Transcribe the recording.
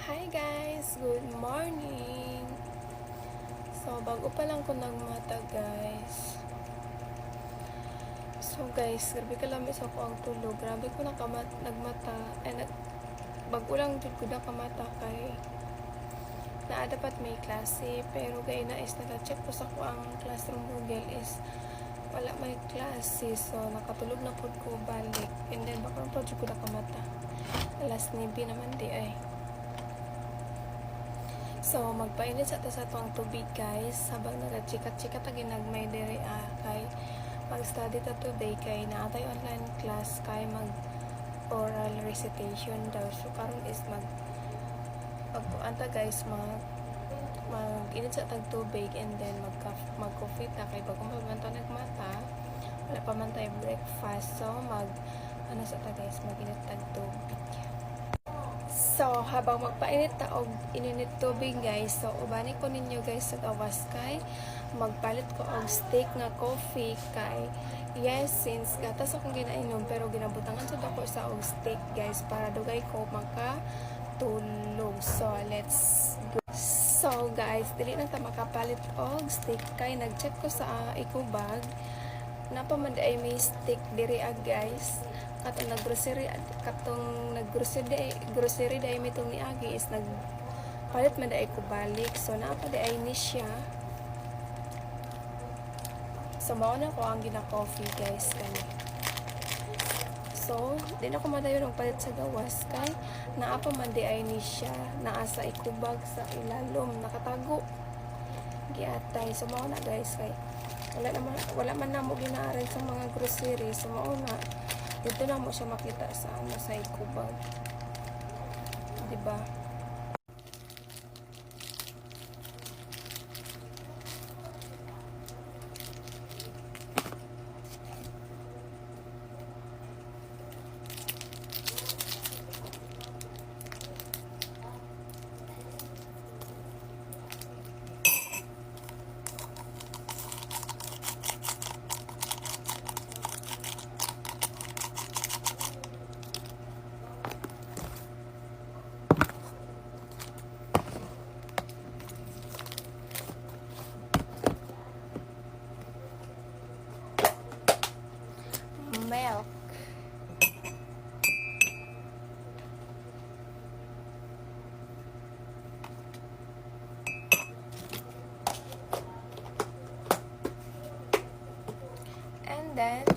Hi guys! Good morning! So, bago pa lang ko nagmata guys. So guys, grabe kalamis ako ang tulog. Grabe ko nagmata. Bago lang dito ko nakamata kay naa dapat may klase. Pero gaya na is nag-check ko sa ko ang classroom Google is wala may klase. So, nakatulog na po ko balik. And then, baka po dito ko nakamata. Alas 9 naman di ay. So, magpainit sa tuwang tubig guys habang nagachika-chika ta ginagmay diri kay mag-study ta today kay naatay online class kay mag oral recitation daw. So, karon is magpuanta guys mag-init sa tag tubig and then mag-coffee ta kay bago mabanto nagmata wala pa man tayo breakfast. So, ano sa ta guys, mag-init tag tubig. So, habang magpainit ta og ininit tubig guys, so ubani ko ninyo guys sa gawas kay magpalit ko og steak nga coffee kay yes, since gatas akong ginainom pero ginabutangan sa ako sa og steak guys para dugay ko makatulog. So, let's go. So, guys, dili na ta makapalit og steak kay nag-check ko sa ikubag napaman ay may steak diri guys. Katong naggrocery dai mitong niagi is nagpalit man dai ko balik. So naa pa dai ni siya. So mao na ko ang gina-coffee guys kani. So di na ko madayon og palit sa gawas kay naa pa man dai ni siya, naa sa ikubag sa ilalom nakatago giatay. So mao na guys kay wala man na mo ginaaran sa mga grocery. So mao na dito na mo siya makita sa sa ikubag, diba? Milk. And then